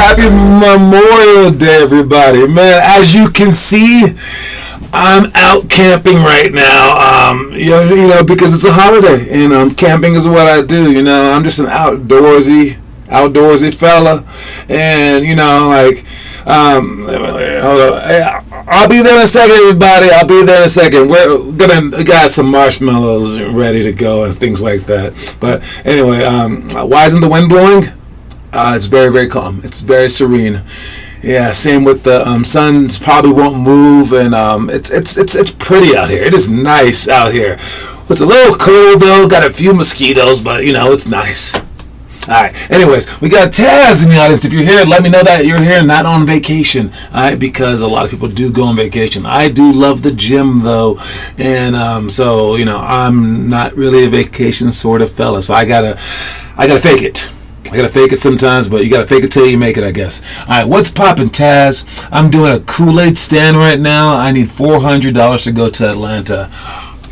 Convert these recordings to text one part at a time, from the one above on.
Happy Memorial Day, everybody. Man, as you can see, I'm out camping right now. You know, because it's a holiday, and camping is what I do. You know, I'm just an outdoorsy fella, and you know, like, I'll be there in a second, everybody. I'll be there in a second. We got some marshmallows ready to go and things like that. But anyway, why isn't the wind blowing? It's very, very calm. It's very serene. Yeah, same with the sun. Probably won't move, and it's pretty out here. It is nice out here. It's a little cold though. Got a few mosquitoes, but you know it's nice. All right. Anyways, we got Taz in the audience. If you're here, let me know that you're here, not on vacation. All right, because a lot of people do go on vacation. I do love the gym though, and so you know I'm not really a vacation sort of fella. So I gotta fake it. I gotta fake it sometimes, but you gotta fake it till you make it, I guess. All right, what's poppin', Taz? I'm doing a Kool-Aid stand right now. I need $400 to go to Atlanta.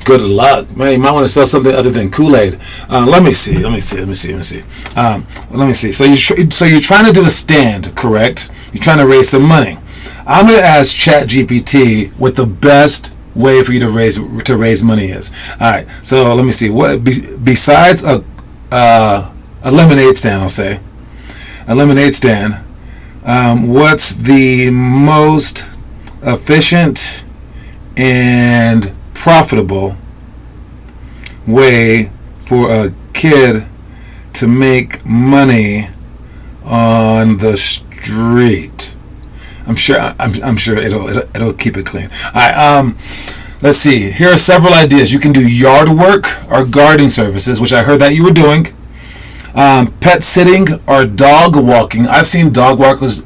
Good luck, man. You might want to sell something other than Kool-Aid. Let me see. So you're trying to do a stand, correct? You're trying to raise some money. I'm gonna ask ChatGPT what the best way for you to raise money is. All right. So let me see. What besides a lemonade stand, I'll say. A lemonade stand. What's the most efficient and profitable way for a kid to make money on the street? I'm sure it'll keep it clean. All right. Let's see. Here are several ideas. You can do yard work or gardening services, which I heard that you were doing. Pet sitting or dog walking. I've seen dog walkers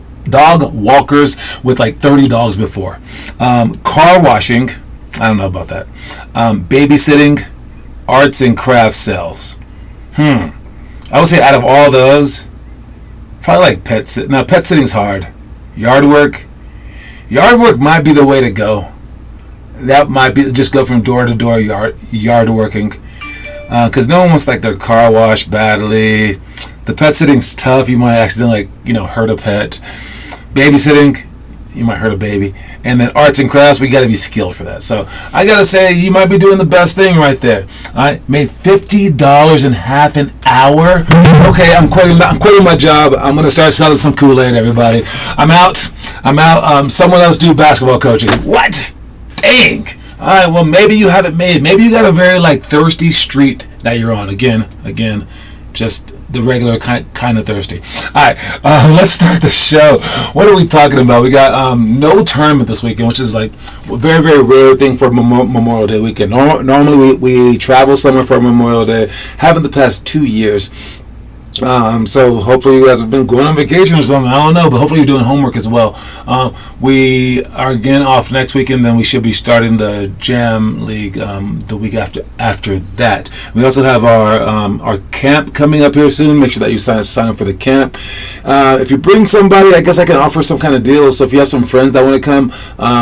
with like 30 dogs before. Car washing. I don't know about that. Babysitting, arts and craft sales. I would say out of all those, probably like pet sit. Now pet sitting's hard. Yard work might be the way to go. That might be just go from door to door yard working. Because no one wants like their car washed badly. The pet sitting's tough. You might accidentally hurt a pet. Babysitting, you might hurt a baby. And then arts and crafts, we got to be skilled for that. So I gotta say, you might be doing the best thing right there. I made $50 in half an hour. Okay, I'm quitting my job. I'm gonna start selling some Kool-Aid, everybody. I'm out. Someone else do basketball coaching. What? Dang. All right, well, maybe you have it made. Maybe you got a very thirsty street that you're on. Again, just the regular kind of thirsty. All right, let's start the show. What are we talking about? We got no tournament this weekend, which is like a very, very rare thing for Memorial Day weekend. Normally we travel somewhere for Memorial Day. Haven't the past 2 years. So hopefully you guys have been going on vacation or something. I don't know, but hopefully you're doing homework as well. We are again off next weekend. Then we should be starting the Jam League the week after that. We also have our camp coming up here soon. Make sure that you sign up for the camp. If you bring somebody, I guess I can offer some kind of deal. So if you have some friends that want to come,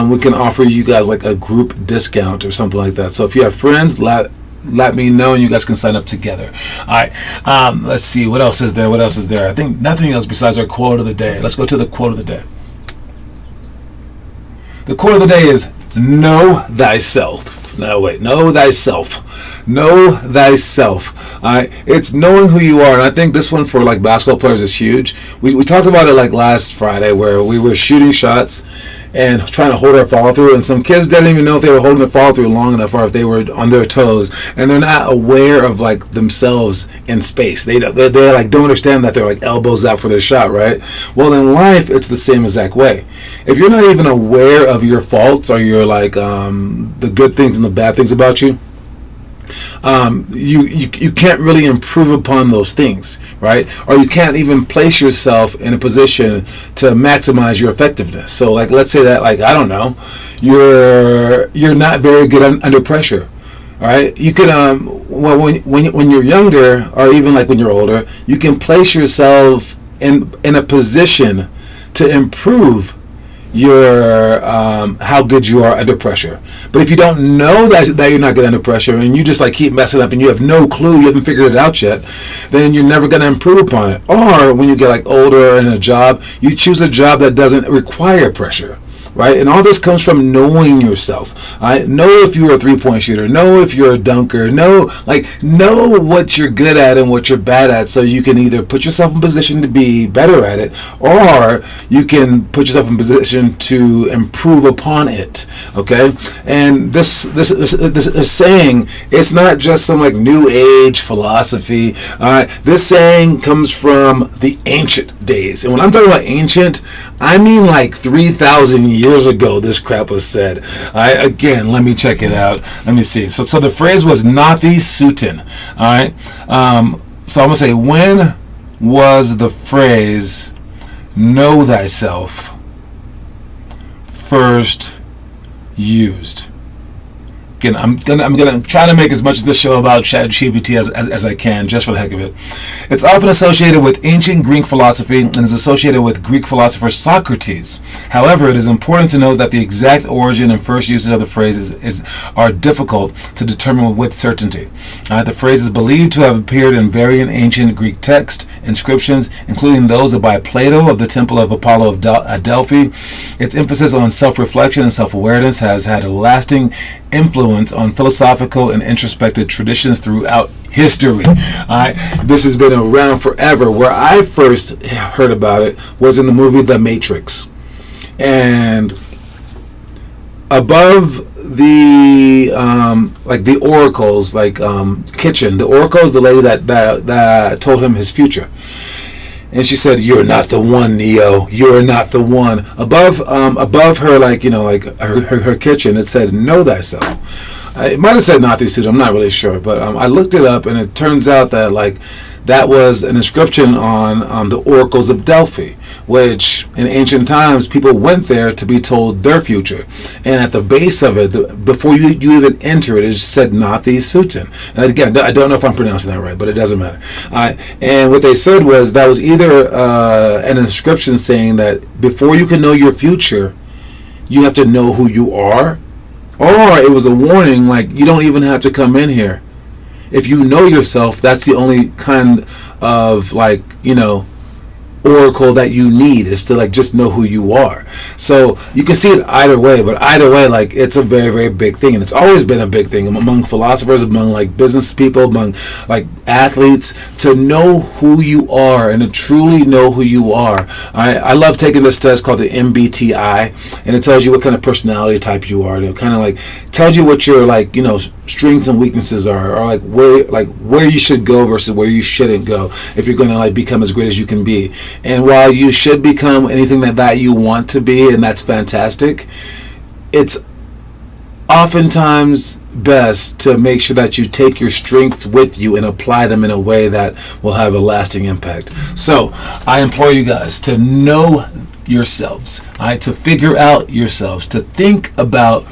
we can offer you guys like a group discount or something like that. So if you have friends, let me know and you guys can sign up together. Alright, let's see, what else is there? I think nothing else besides our quote of the day. Let's go to the quote of the day. The quote of the day is, know thyself. Know thyself. Alright, it's knowing who you are, and I think this one for like basketball players is huge. We talked about it like last Friday where we were shooting shots and trying to hold our follow through, and some kids didn't even know if they were holding their follow through long enough or if they were on their toes, and they're not aware of like themselves in space. They like don't understand that they're like elbows out for their shot, right? Well, in life it's the same exact way. If you're not even aware of your faults or your like the good things and the bad things about you, you can't really improve upon those things, right? Or you can't even place yourself in a position to maximize your effectiveness. So like, let's say that, like, I don't know, you're not very good under pressure. All right, you can when you're younger, or even like when you're older, you can place yourself in a position to improve your how good you are under pressure. But if you don't know that you're not good under pressure, and you just like keep messing up and you have no clue, you haven't figured it out yet, then you're never going to improve upon it. Or when you get like older in a job, you choose a job that doesn't require pressure. Right? And all this comes from knowing yourself. Right? Know if you're a three-point shooter. Know if you're a dunker. Know what you're good at and what you're bad at, so you can either put yourself in position to be better at it, or you can put yourself in position to improve upon it. Okay? And this saying, it's not just some like new age philosophy. All right? This saying comes from the ancient days. And when I'm talking about ancient, I mean like 3,000 years ago this crap was said. Again, let me check it out. Let me see. So the phrase was Nathi Sutin. Alright. So I'm gonna say, when was the phrase know thyself first used? Again, I'm gonna try to make as much of this show about ChatGPT as I can, just for the heck of it. It's often associated with ancient Greek philosophy and is associated with Greek philosopher Socrates. However, it is important to note that the exact origin and first usage of the phrase are difficult to determine with certainty. The phrase is believed to have appeared in various ancient Greek texts, inscriptions, including those by Plato of the Temple of Apollo at Delphi. Its emphasis on self-reflection and self-awareness has had a lasting influence on philosophical and introspective traditions throughout history. This has been around forever. Where I first heard about it was in the movie The Matrix. And above the the oracles, kitchen, the oracle is the lady that told him his future. And she said, "You're not the one, Neo. You're not the one." Above her, her kitchen, it said, "Know thyself." It might have said Nathi Suit. I'm not really sure, but I looked it up, and it turns out that that was an inscription on the oracles of Delphi, which in ancient times people went there to be told their future. And at the base of it, before you even enter it, it just said Nathi Sutin. And again, I don't know if I'm pronouncing that right, but it doesn't matter. And what they said was that was either an inscription saying that before you can know your future, you have to know who you are, or it was a warning you don't even have to come in here. If you know yourself, that's the only kind of oracle that you need, is to just know who you are. So you can see it either way, but either way, it's a very, very big thing, and it's always been a big thing among philosophers, among business people, among athletes, to know who you are and to truly know who you are. I love taking this test called the MBTI, and it tells you what kind of personality type you are. It kind of tells you what your strengths and weaknesses are, or where you should go versus where you shouldn't go if you're going to become as great as you can be. And while you should become anything that you want to be, and that's fantastic, it's oftentimes best to make sure that you take your strengths with you and apply them in a way that will have a lasting impact. So I implore you guys to know yourselves, to figure out yourselves, to think about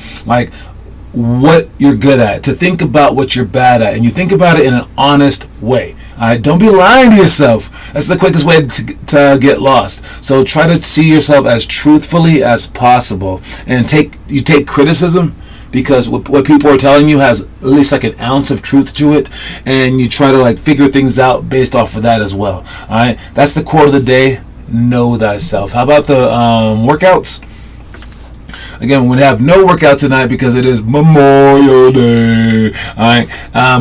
what you're good at, to think about what you're bad at, and you think about it in an honest way. Don't be lying to yourself. That's the quickest way to get lost. So try to see yourself as truthfully as possible, and take criticism, because what people are telling you has at least an ounce of truth to it, and you try to figure things out based off of that as well. All right, that's the quote of the day: know thyself. How about the workouts? Again, we have no workout tonight because it is Memorial Day. All right,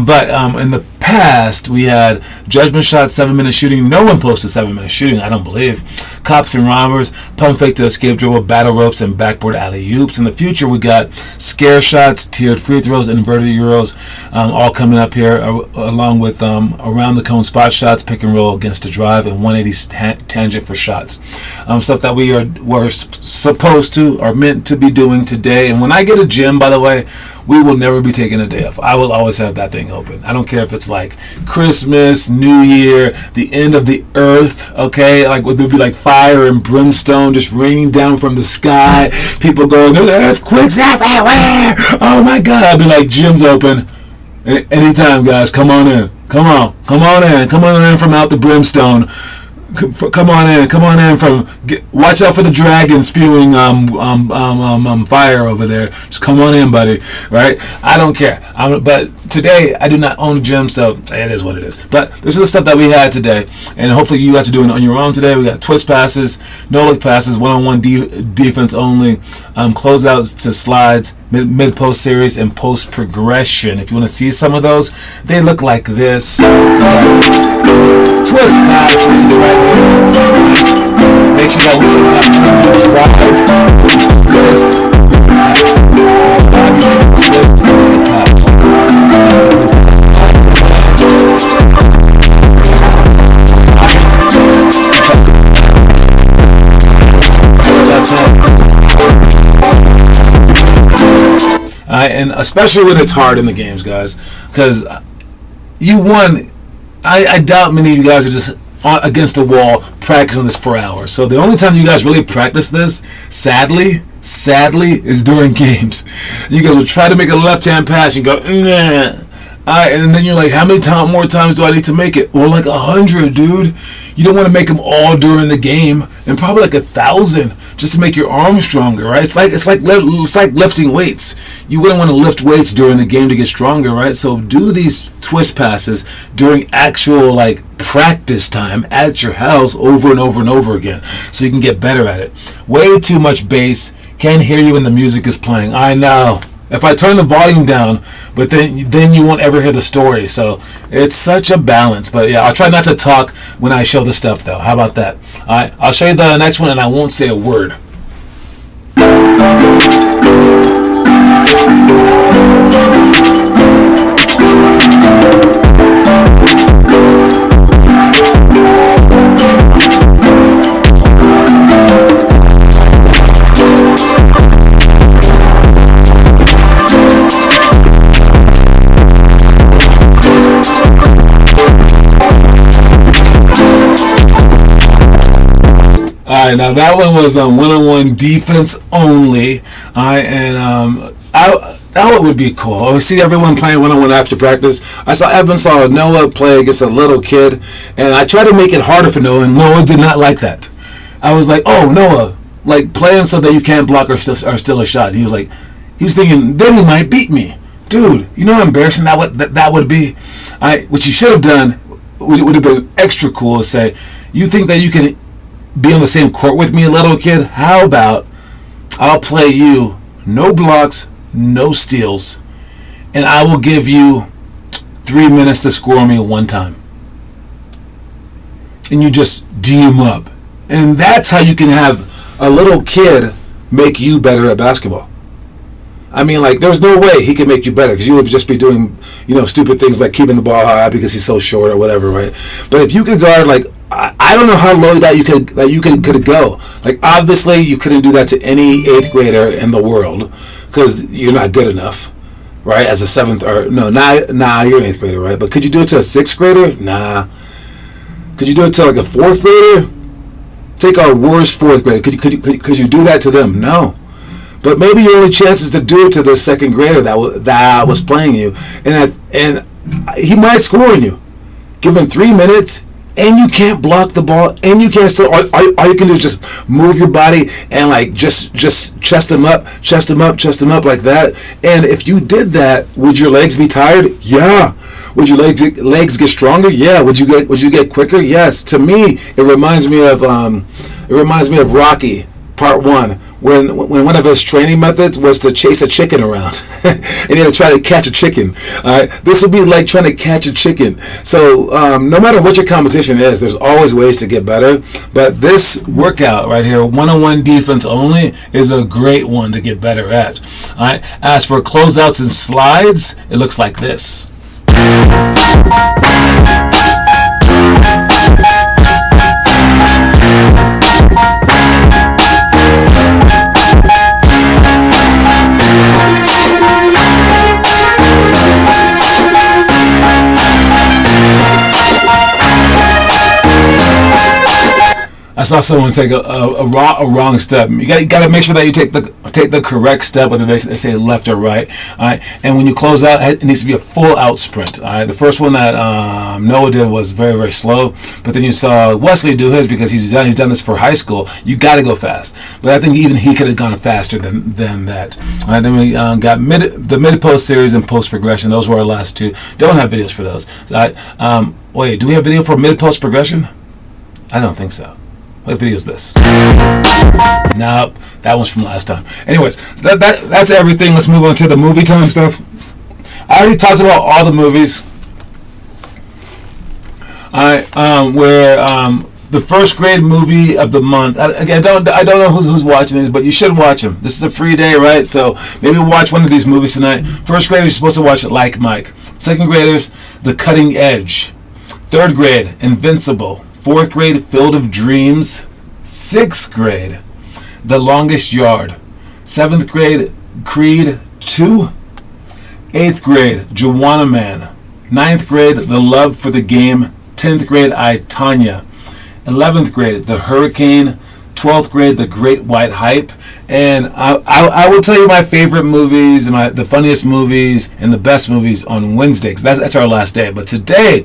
but in the past, we had judgment shot, 7-minute shooting. No one posted 7-minute shooting, I don't believe. Cops and robbers, pump fake to escape dribble, battle ropes, and backboard alley-oops. In the future, we got scare shots, tiered free throws, inverted euros, all coming up here, along with around the cone spot shots, pick and roll against the drive, and 180 tangent for shots. Stuff that we're supposed to, or meant to be doing today. And when I get a gym, by the way, we will never be taking a day off. I will always have that thing open. I don't care if it's Christmas, New Year, the end of the earth, okay? Would there be fire and brimstone just raining down from the sky? People going, "There's earthquakes everywhere! Oh my God!" I'd be "Gym's open. Anytime, guys. Come on in. Come on in. Come on in from out the brimstone. Come on in. Watch out for the dragon spewing fire over there. Just come on in, buddy. Right? I don't care. But today I do not own a gym, so it is what it is. But this is the stuff that we had today, and hopefully you guys are doing it on your own today. We got twist passes, no look passes, one-on-one defense only, closeouts to slides, mid post series, and post progression. If you want to see some of those, they look like this. Twist passes right here. Make sure that we drive, twist, and especially when it's hard in the games, guys, because you won. I doubt many of you guys are just against the wall practicing this for hours. So the only time you guys really practice this, sadly, is during games. You guys will try to make a left-hand pass and go, nah. And then you're like, how many more times do I need to make it? Well, like 100, dude. You don't want to make them all during the game, and probably like 1,000 just to make your arms stronger, right? It's like lifting weights. You wouldn't want to lift weights during the game to get stronger, right? So do these twist passes during actual like practice time at your house over and over and over again, so you can get better at it. Way too much bass. Can't hear you when the music is playing. I know. If I turn the volume down, but then you won't ever hear the story. So it's such a balance. But yeah, I'll try not to talk when I show the stuff, though. How about that? All right, I'll show you the next one, and I won't say a word. All right, now that one was one-on-one defense only. All right, and that would be cool. I see everyone playing one-on-one after practice. I saw Noah play against a little kid, and I tried to make it harder for Noah, and Noah did not like that. I was like, oh, Noah, like play him so that you can't block or steal a shot. And he was thinking, then he might beat me. Dude, you know how embarrassing that would be? What you should have done would have been extra cool is say, you think that you can be on the same court with me, little kid? How about I'll play you no blocks, no steals, and I will give you 3 minutes to score me one time. And you just D him up. And that's how you can have a little kid make you better at basketball. I mean, like, there's no way he can make you better because you would just be doing, stupid things like keeping the ball high because he's so short or whatever, right? But if you could guard, like, I don't know how low that you could go. Like, obviously, you couldn't do that to any 8th grader in the world because you're not good enough, right? As a 7th or no, you're an 8th grader, right? But could you do it to a 6th grader? Nah. Could you do it to like a 4th grader? Take our worst 4th grader. Could you do that to them? No. But maybe your only chance is to do it to the 2nd grader that was playing you, and he might score on you. Give him 3 minutes. And you can't block the ball, and you can't still. All you can do is just move your body and like just chest him up like that. And if you did that, would your legs be tired? Yeah. Would your legs get stronger? Yeah. Would you get quicker? Yes. To me, it reminds me of Rocky Part 1. When one of his training methods was to chase a chicken around and he had to try to catch a chicken. This would be like trying to catch a chicken. So no matter what your competition is, there's always ways to get better. But this workout right here, one-on-one defense only, is a great one to get better at. All right. As for closeouts and slides, it looks like this. I saw someone take a wrong step. You got to make sure that you take the correct step, whether they say left or right. All right, and when you close out, it needs to be a full out sprint. All right, the first one that Noah did was very, very slow, but then you saw Wesley do his because he's done this for high school. You got to go fast, but I think even he could have gone faster than that. All right, then we got the mid post series and post progression. Those were our last two. Don't have videos for those. All right, wait, do we have video for mid post progression? I don't think so. What video is this? Nope, that one's from last time. Anyways, so that's everything. Let's move on to the movie time stuff. I already talked about all the movies. The first grade movie of the month. I don't know who's watching these, but you should watch them. This is a free day, right? So maybe watch one of these movies tonight. First graders, you're supposed to watch it Like Mike. Second graders, The Cutting Edge. Third grade, Invincible. Fourth grade, Field of Dreams. Sixth grade, The Longest Yard. Seventh grade, Creed 2. Eighth grade, Joanna Man. Ninth grade, The Love for the Game. 10th grade, I, Tanya. 11th grade, The Hurricane. 12th grade, The Great White Hype. And I will tell you my favorite movies, and the funniest movies, and the best movies on Wednesday, because that's our last day. But today,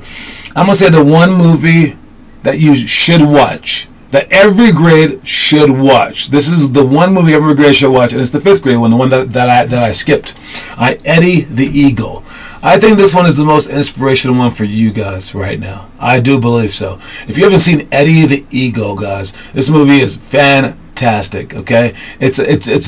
I'm going to say the one movie that you should watch, that every grade should watch. This is the one movie every grade should watch, and it's the fifth grade one, the one that I skipped. Eddie the Eagle. I think this one is the most inspirational one for you guys right now. I do believe so. If you haven't seen Eddie the Eagle, guys, this movie is fantastic. Okay, it's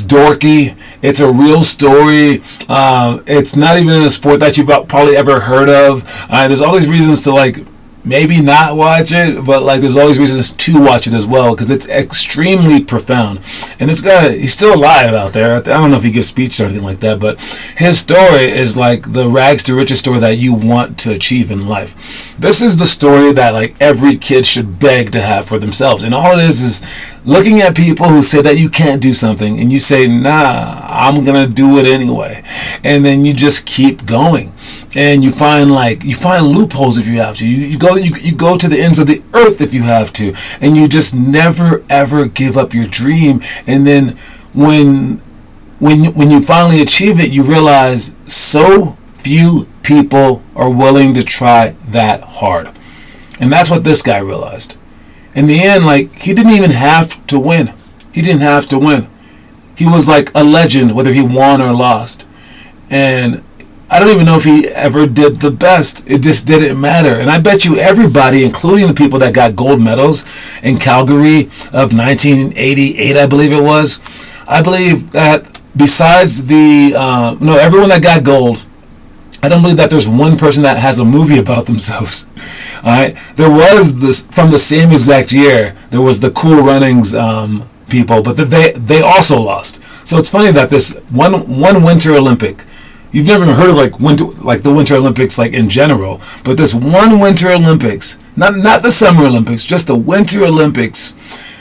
dorky. It's a real story. It's not even in a sport that you've probably ever heard of. There's all these reasons to maybe not watch it, but there's always reasons to watch it as well, because it's extremely profound. And this guy, he's still alive out there. I don't know if he gives speeches or anything like that, but his story is like the rags to riches story that you want to achieve in life. This is the story that every kid should beg to have for themselves. And all it is looking at people who say that you can't do something, and you say, nah, I'm gonna do it anyway. And then you just keep going. And you find loopholes if you have to. You go to the ends of the earth if you have to, and you just never ever give up your dream. And then when you finally achieve it, you realize so few people are willing to try that hard. And that's what this guy realized. In the end, he didn't even have to win. He didn't have to win. He was like a legend, whether he won or lost. And I don't even know if he ever did the best. It just didn't matter. And I bet you everybody, including the people that got gold medals in Calgary of 1988, I believe it was, I believe that besides everyone that got gold, I don't believe that there's one person that has a movie about themselves. All right, there was this from the same exact year. There was the Cool Runnings people, but they also lost. So it's funny that this one Winter Olympic. You've never heard of the Winter Olympics in general, but this one Winter Olympics, not the Summer Olympics, just the Winter Olympics,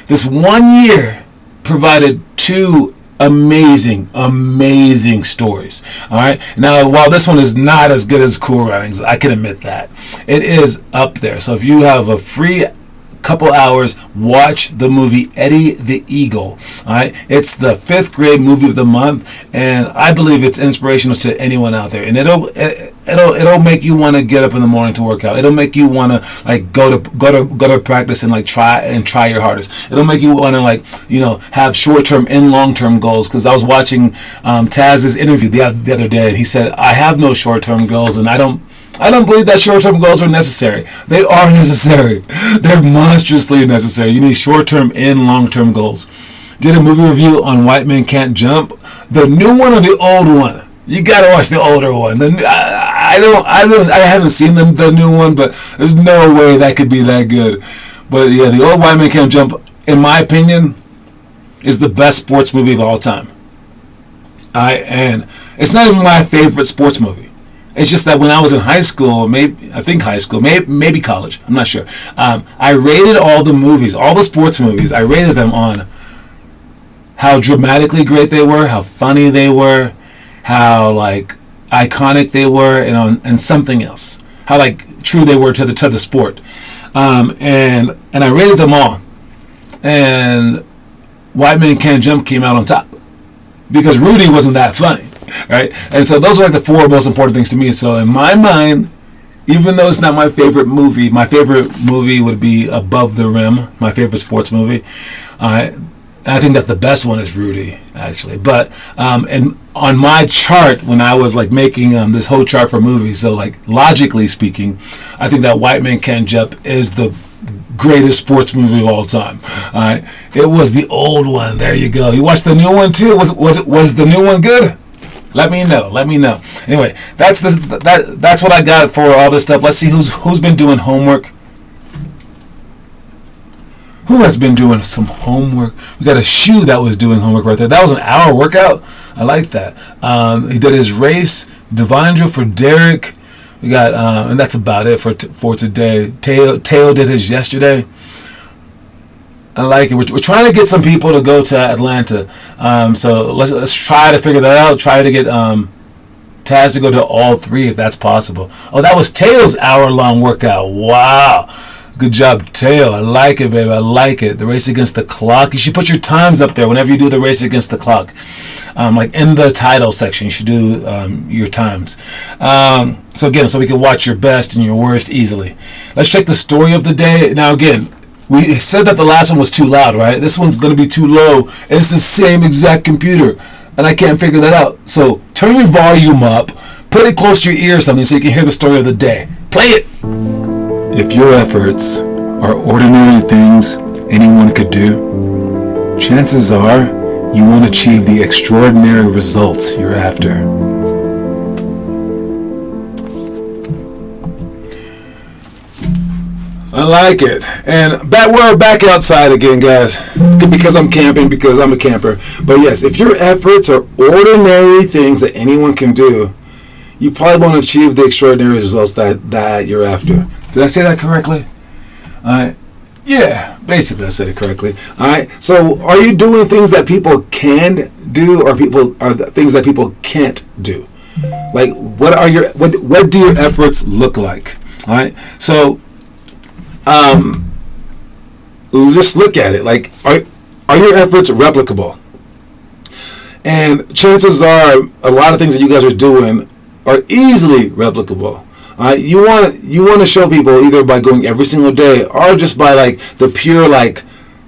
this 1 year provided two amazing stories. All right. Now, while this one is not as good as Cool Runnings, I can admit that it is up there. So if you have a free couple hours, watch the movie Eddie the Eagle. All right, it's the fifth grade movie of the month, and I believe it's inspirational to anyone out there. And it'll make you want to get up in the morning to work out. It'll make you want to go to practice and try your hardest. It'll make you want to have short-term and long-term goals. Because I was watching Taz's interview the other day, and he said, I have no short-term goals, and I don't believe that short-term goals are necessary. They are necessary. They're monstrously necessary. You need short-term and long-term goals. Did a movie review on White Men Can't Jump. The new one or the old one? You gotta watch the older one. I haven't seen the new one, but there's no way that could be that good. But yeah, the old White Men Can't Jump, in my opinion, is the best sports movie of all time. And it's not even my favorite sports movie. It's just that when I was in high school, maybe college, I'm not sure. I rated all the movies, all the sports movies. I rated them on how dramatically great they were, how funny they were, how iconic they were, and something else. How true they were to the sport. And I rated them all. and White Men Can't Jump came out on top because Rudy wasn't that funny, right? And so those are like the four most important things to me. So in my mind, even though it's not my favorite movie would be Above the Rim, my favorite sports movie. I think that the best one is Rudy, actually. But and on my chart, when I was like making this whole chart for movies, so like logically speaking, I think that White Men Can't Jump is the greatest sports movie of all time. All right, it was the old one. There you go. You watched the new one too? Was the new one good? Let me know. Anyway, that's what I got for all this stuff. Let's see who's been doing homework. Who has been doing some homework? We got a shoe that was doing homework right there. That was an hour workout. I like that. He did his race. Devondra for Derek. We got, and that's about it for today. Teo did his yesterday. I like it. We're trying to get some people to go to Atlanta. So let's try to figure that out. Try to get Taz to go to all three if that's possible. Oh, that was Teo's hour-long workout. Wow. Good job, Teo. I like it, baby. I like it. The race against the clock. You should put your times up there whenever you do the race against the clock. Like in the title section, you should do your times. So we can watch your best and your worst easily. Let's check the story of the day. Now, again, we said that the last one was too loud, right? This one's going to be too low. It's the same exact computer, and I can't figure that out. So turn your volume up, put it close to your ear or something so you can hear the story of the day. Play it. If your efforts are ordinary things anyone could do, chances are you won't achieve the extraordinary results you're after. I like it. And we're back outside again, guys, because I'm camping, because I'm a camper. But yes, if your efforts are ordinary things that anyone can do, you probably won't achieve the extraordinary results that you're after. Did I say that correctly? All right. Yeah, basically I said it correctly. All right. So are you doing things that people can do or things that people can't do? Like what do your efforts look like? All right. So just look at it. Like are your efforts replicable? And chances are a lot of things that you guys are doing are easily replicable. You want to show people either by going every single day or just by like the pure like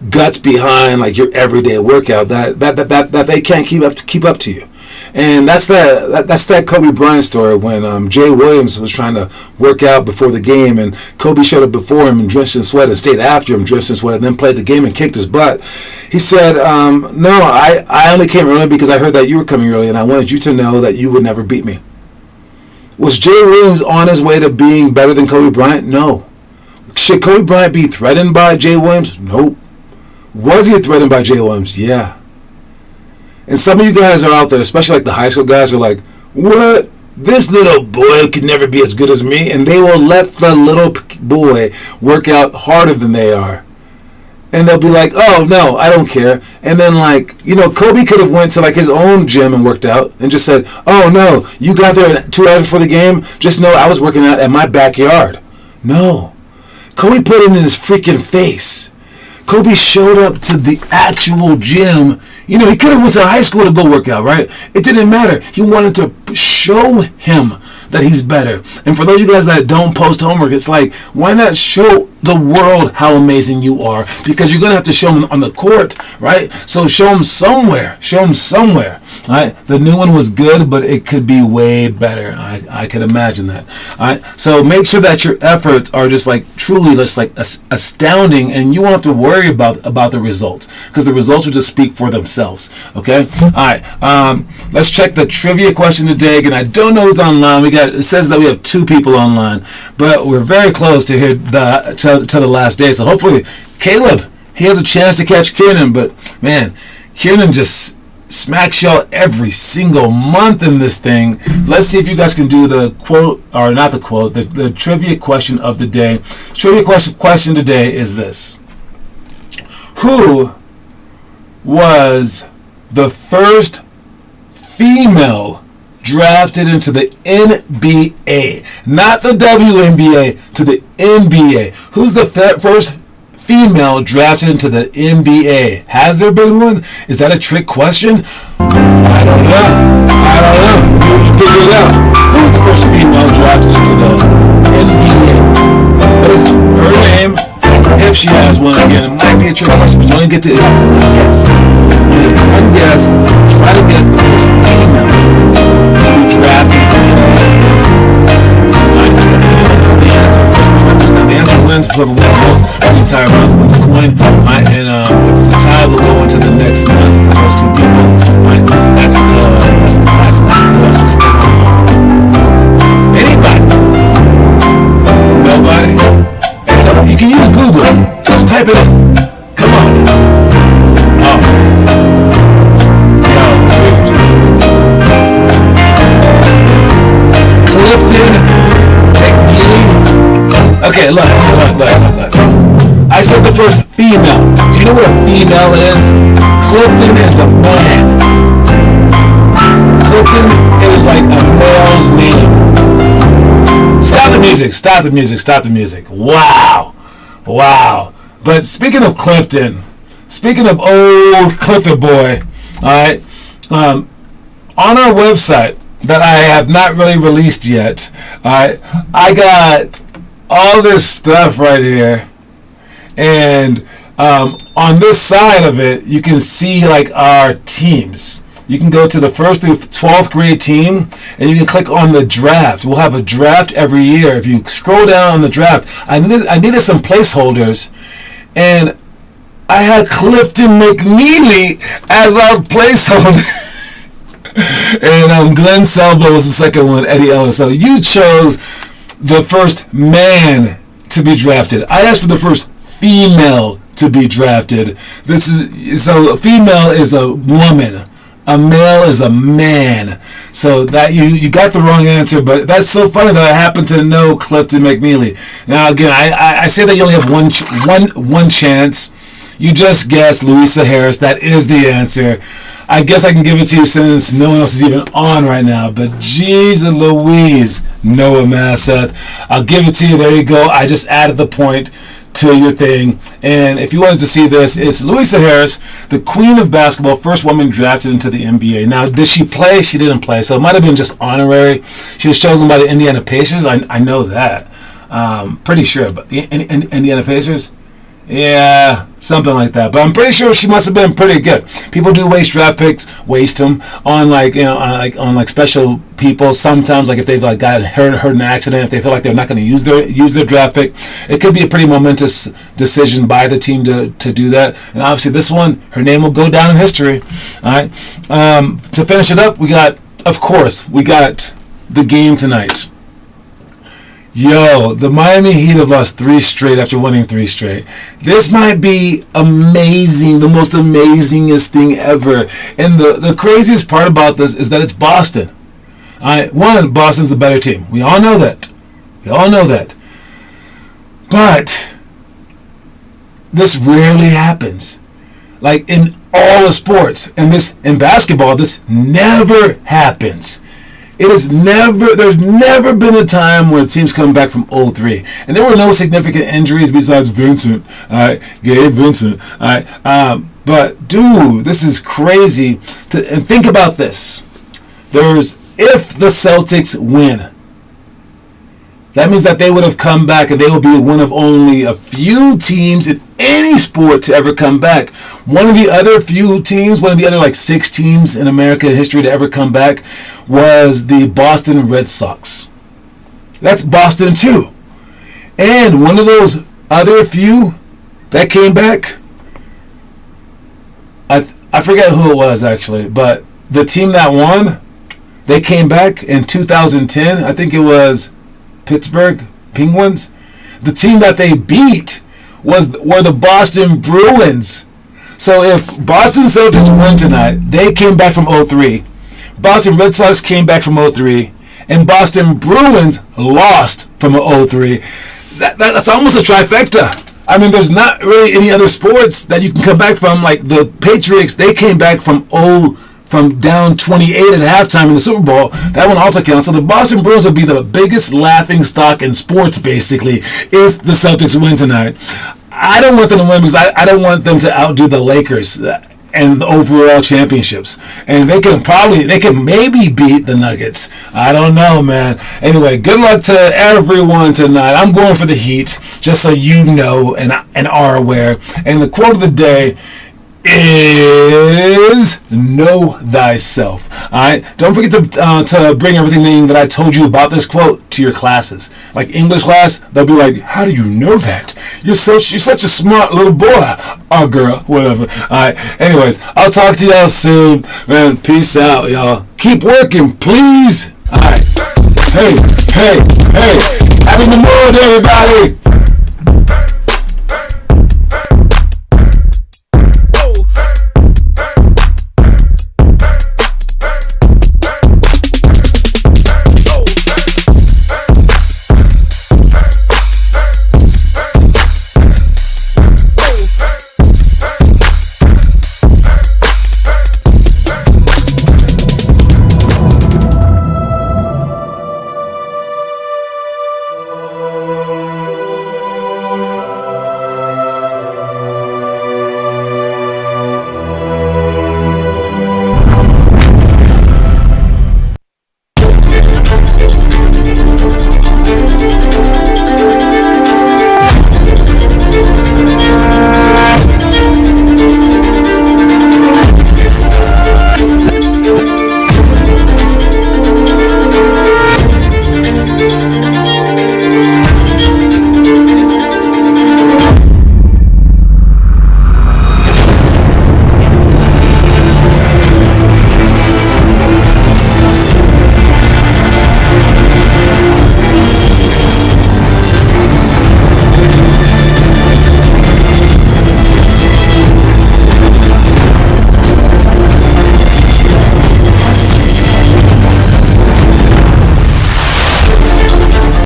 guts behind like your everyday workout that they can't keep up to you. And that's that Kobe Bryant story when Jay Williams was trying to work out before the game and Kobe showed up before him and drenched in sweat and stayed after him drenched in sweat and then played the game and kicked his butt. He said, no, I only came early because I heard that you were coming early and I wanted you to know that you would never beat me. Was Jay Williams on his way to being better than Kobe Bryant? No. Should Kobe Bryant be threatened by Jay Williams? Nope. Was he threatened by Jay Williams? Yeah. And some of you guys are out there, especially like the high school guys, are like, what? This little boy could never be as good as me. And they will let the little boy work out harder than they are. And they'll be like, oh, no, I don't care. And then, like, Kobe could have went to, like, his own gym and worked out and just said, oh, no, you got there 2 hours before the game? Just know I was working out at my backyard. No. Kobe put it in his freaking face. Kobe showed up to the actual gym. He could have went to high school to go work out, right? It didn't matter. He wanted to show him that he's better. And for those of you guys that don't post homework, it's like, why not show the world how amazing you are? Because you're going to have to show them on the court, right? So show them somewhere. All right? The new one was good, but it could be way better. I could imagine that. All right? So make sure that your efforts are just like truly just like astounding, and you won't have to worry about the results because the results will just speak for themselves. Okay? All right. Let's check the trivia question today. Again, I don't know who's online. It says that we have 2 people online, but we're very close to the last day. So hopefully, Caleb, he has a chance to catch Kieran. But man, Kieran just smacks y'all every single month in this thing. Let's see if you guys can do the quote, or not the quote, the trivia question of the day. Trivia question today is this: who was the first female drafted into the NBA? Not the WNBA, to the NBA. Who's the first female drafted into the NBA? Has there been one? Is that a trick question? I don't know. You figure it out. Who's the first female drafted into the NBA? What is her name? If she has one, again, it might be a trick question, but you only get to one guess. One guess. Try to guess the first female to be drafted into the NBA. Alright, that's anyone know the answer. First person understand the answer wins. Whoever wins the most for the entire month wins a coin. Alright, and if it's a tie, we'll go into the next month for those two people. Alright, that's the anybody? Nobody? You can use Google. Just type it in. Come on. Oh, man. Yo, dude. Clifton McNeely. Okay, look. I said the first female. Do you know what a female is? Clifton is a man. Clifton is like a male's name. Stop the music. Wow. But speaking of Clifton, speaking of old Clifford boy, alright, on our website that I have not really released yet, alright, I got all this stuff right here. And on this side of it, you can see like our teams. You can go to the 1st through 12th grade team, and you can click on the draft. We'll have a draft every year. If you scroll down on the draft, I needed some placeholders, and I had Clifton McNeely as our placeholder. And Glenn Selbo was the second one, Eddie Ellis. So you chose the first man to be drafted. I asked for the first female to be drafted. So a female is a woman. A male is a man. So that you got the wrong answer, but that's so funny that I happen to know Clifton McNeely. Now again, I say that you only have one chance. You just guessed Louisa Harris. That is the answer. I guess I can give it to you since no one else is even on right now. But geez Louise, Noah Masseth. I'll give it to you. There you go. I just added the point to your thing. And if you wanted to see this, it's Louisa Harris, the queen of basketball, first woman drafted into the NBA. Now, did she play? She didn't play, so it might have been just honorary. She was chosen by the Indiana Pacers. I know that. Pretty sure. But the Indiana Pacers? Yeah, something like that. But I'm pretty sure she must have been pretty good. People do waste draft picks, waste them on on special people. Sometimes, like if they've got hurt in an accident, if they feel like they're not going to use their draft pick, it could be a pretty momentous decision by the team to do that. And obviously, this one, her name will go down in history. All right. To finish it up, we got the game tonight. Yo, the Miami Heat have lost 3 straight after winning 3 straight. This might be amazing, the most amazingest thing ever. And the craziest part about this is that it's Boston. Boston's the better team. We all know that. But this rarely happens. Like in all the sports. And in basketball, this never happens. There's never been a time where teams come back from 0-3. And there were no significant injuries besides Vincent. Gabe Vincent. But, dude, this is crazy. And think about this. If the Celtics win, that means that they would have come back and they will be one of only a few teams in any sport to ever come back. One of the other 6 teams in American history to ever come back was the Boston Red Sox. That's Boston too. And one of those other few that came back, I forget who it was actually, but the team that won, they came back in 2010. I think it was Pittsburgh Penguins. The team that they beat were the Boston Bruins. So if Boston Celtics win tonight, they came back from 0-3. Boston Red Sox came back from 0-3. And Boston Bruins lost from 0-3. That's almost a trifecta. I mean, there's not really any other sports that you can come back from. Like the Patriots, they came back from down 28 at halftime in the Super Bowl. That one also counts. So the Boston Bruins would be the biggest laughing stock in sports, basically, if the Celtics win tonight. I don't want them to win because I don't want them to outdo the Lakers and the overall championships. And they can maybe beat the Nuggets. I don't know, man. Anyway, good luck to everyone tonight. I'm going for the Heat, just so you know and are aware. And the quote of the day is know thyself. Alright, don't forget to bring everything that I told you about this quote to your classes. Like English class, they'll be like, how do you know that? You're such a smart little boy or girl, whatever. Alright, anyways, I'll talk to y'all soon. Man, peace out, y'all. Keep working, please. Alright. Hey, happy Memorial Day, everybody.